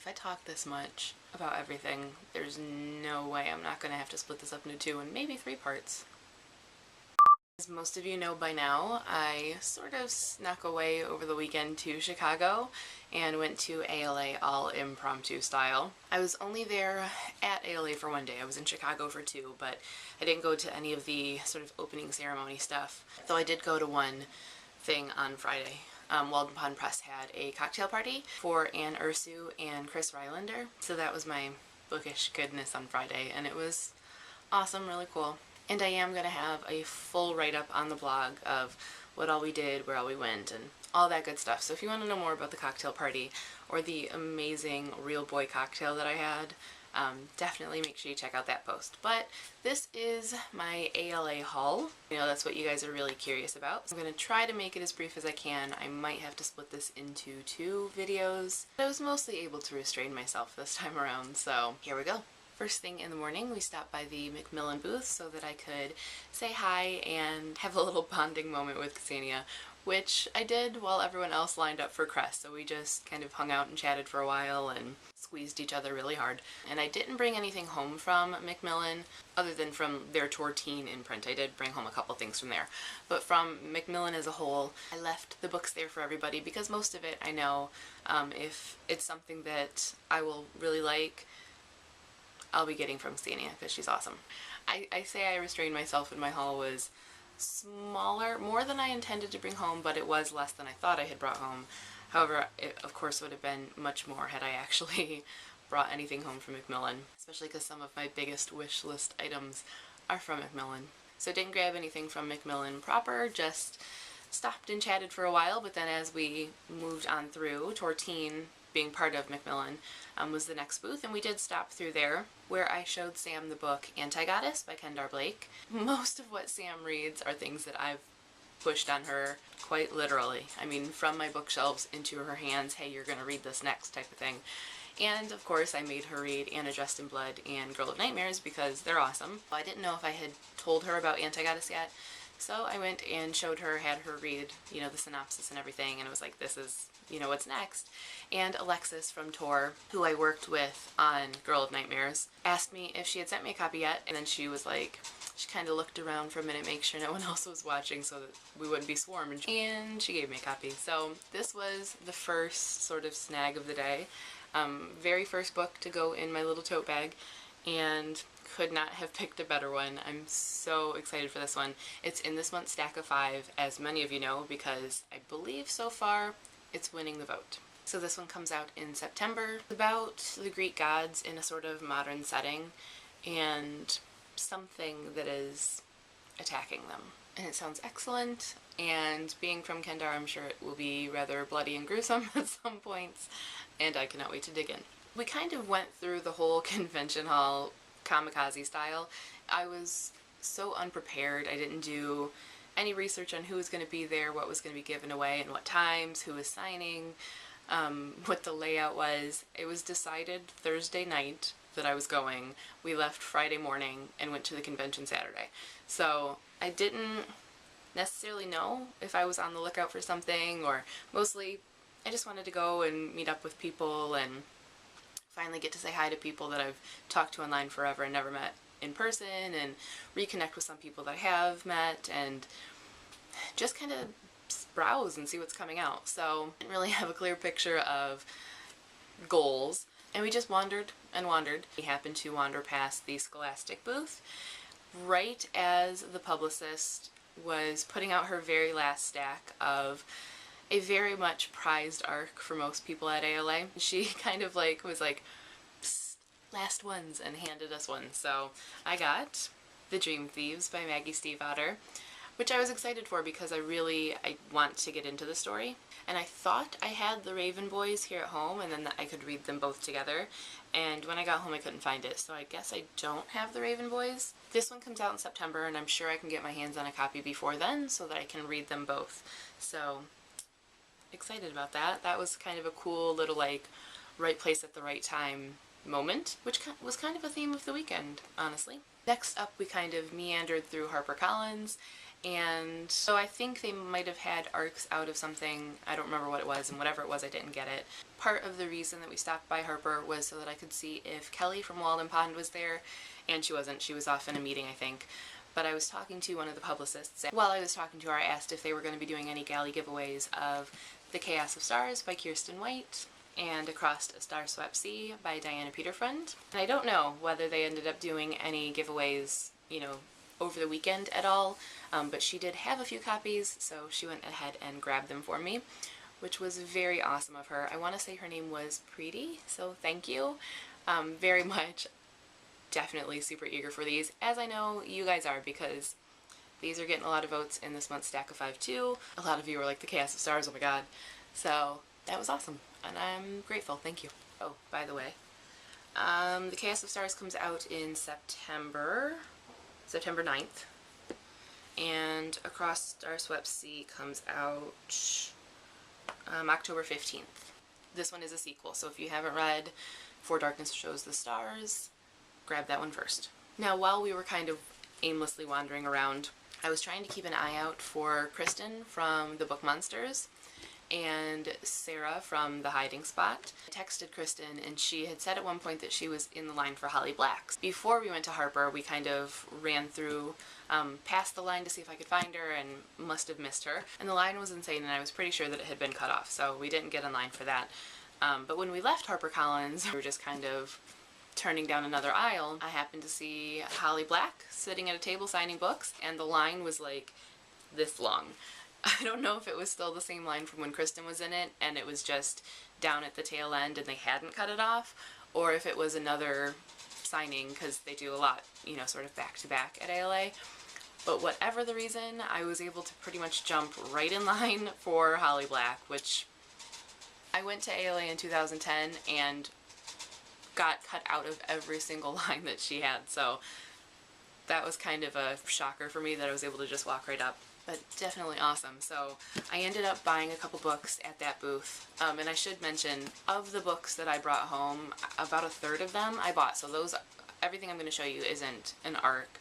I talk this much about everything, there's no way I'm not going to have to split this up into 2 and maybe 3 parts. As most of you know by now, I sort of snuck away over the weekend to Chicago and went to ALA all impromptu style. I was only there at ALA for 1 day. I was in Chicago for 2, but I didn't go to any of the sort of opening ceremony stuff, though I did go to one thing on Friday. Walden Pond Press had a cocktail party for Anne Ursu and Chris Rylander, so that was my bookish goodness on Friday, and it was awesome, really cool. And I am going to have a full write-up on the blog of what all we did, where all we went, and all that good stuff. So if you want to know more about the cocktail party or the amazing real boy cocktail that I had, definitely make sure you check out that post. But this is my ALA haul. I know that's what you guys are really curious about. So I'm going to try to make it as brief as I can. I might have to split this into 2 videos. I was mostly able to restrain myself this time around, so here we go. First thing in the morning, we stopped by the Macmillan booth so that I could say hi and have a little bonding moment with Ksenia, which I did while everyone else lined up for Crest. So we just kind of hung out and chatted for a while and squeezed each other really hard. And I didn't bring anything home from Macmillan other than from their Tortine imprint. I did bring home a couple things from there. But from Macmillan as a whole, I left the books there for everybody because most of it I know if it's something that I will really like, I'll be getting from Ksenia because she's awesome. I say I restrained myself and my haul was smaller, more than I intended to bring home, but it was less than I thought I had brought home. However, it of course would have been much more had I actually brought anything home from Macmillan, especially because some of my biggest wish list items are from Macmillan. So didn't grab anything from Macmillan proper, just stopped and chatted for a while, but then as we moved on through, Tortine being part of Macmillan was the next booth, and we did stop through there where I showed Sam the book Anti-Goddess by Kendar Blake. Most of what Sam reads are things that I've pushed on her quite literally. I mean, from my bookshelves into her hands, hey, you're gonna read this next type of thing. And of course I made her read Anna Dressed in Blood and Girl of Nightmares because they're awesome. I didn't know if I had told her about Anti-Goddess yet, so I went and showed her, had her read, you know, the synopsis and everything, and it was like, this is, you know, what's next. And Alexis from Tor, who I worked with on Girl of Nightmares, asked me if she had sent me a copy yet, and then she was like, she kind of looked around for a minute, make sure no one else was watching so that we wouldn't be swarmed, and she gave me a copy. So this was the first sort of snag of the day. Very first book to go in my little tote bag, and could not have picked a better one. I'm so excited for this one. It's in this month's stack of 5, as many of you know, because I believe so far it's winning the vote. So this one comes out in September. It's about the Greek gods in a sort of modern setting and something that is attacking them. And it sounds excellent, and being from Kendar, I'm sure it will be rather bloody and gruesome at some points, and I cannot wait to dig in. We kind of went through the whole convention hall kamikaze style. I was so unprepared. I didn't do any research on who was going to be there, what was going to be given away, and what times, who was signing, what the layout was. It was decided Thursday night that I was going. We left Friday morning and went to the convention Saturday. So I didn't necessarily know if I was on the lookout for something, or mostly I just wanted to go and meet up with people and finally get to say hi to people that I've talked to online forever and never met in person, and reconnect with some people that I have met, and just kind of browse and see what's coming out. So I didn't really have a clear picture of goals, and we just wandered and wandered. We happened to wander past the Scholastic booth right as the publicist was putting out her very last stack of a very much prized arc for most people at ALA. She kind of like was like, psst, last ones, and handed us one. So I got The Dream Thieves by Maggie Stiefvater, which I was excited for because I want to get into the story. And I thought I had The Raven Boys here at home and then I could read them both together. And when I got home I couldn't find it, so I guess I don't have The Raven Boys. This one comes out in September, and I'm sure I can get my hands on a copy before then so that I can read them both. So excited about that. That was kind of a cool little like right place at the right time moment, which was kind of a theme of the weekend, honestly. Next up we kind of meandered through HarperCollins And so I think they might have had arcs out of something, I don't remember what it was, and whatever it was, I didn't get it. Part of the reason that we stopped by Harper was so that I could see if Kelly from Walden Pond was there, and she wasn't. She was off in a meeting, I think. But I was talking to one of the publicists, and while I was talking to her, I asked if they were going to be doing any galley giveaways of The Chaos of Stars by Kirsten White and Across a Star-Swept Sea by Diana Peterfriend. And I don't know whether they ended up doing any giveaways, you know, over the weekend at all, but she did have a few copies, so she went ahead and grabbed them for me, which was very awesome of her. I want to say her name was Preeti, so thank you very much. Definitely super eager for these, as I know you guys are, because these are getting a lot of votes in this month's Stack of 5 too. A lot of you were like, The Chaos of Stars, oh my god. So that was awesome, and I'm grateful, thank you. Oh, by the way, The Chaos of Stars comes out in September 9th, and Across Star-Swept Sea comes out October 15th. This one is a sequel, so if you haven't read For Darkness Shows the Stars, grab that one first. Now, while we were kind of aimlessly wandering around, I was trying to keep an eye out for Kristen from the Book Monsters and Sarah from The Hiding Spot. I texted Kristen, and she had said at one point that she was in the line for Holly Black's. Before we went to Harper, we kind of ran through past the line to see if I could find her, and must have missed her. And the line was insane, and I was pretty sure that it had been cut off, so we didn't get in line for that. But when we left HarperCollins, we were just kind of turning down another aisle. I happened to see Holly Black sitting at a table signing books, and the line was like this long. I don't know if it was still the same line from when Kristen was in it and it was just down at the tail end and they hadn't cut it off, or if it was another signing, because they do a lot, you know, sort of back to back at ALA. But whatever the reason, I was able to pretty much jump right in line for Holly Black, which I went to ALA in 2010 and got cut out of every single line that she had, so that was kind of a shocker for me that I was able to just walk right up. But definitely awesome. So I ended up buying a couple books at that booth, and I should mention, of the books that I brought home, about a third of them I bought, so those, everything I'm going to show you isn't an ARC.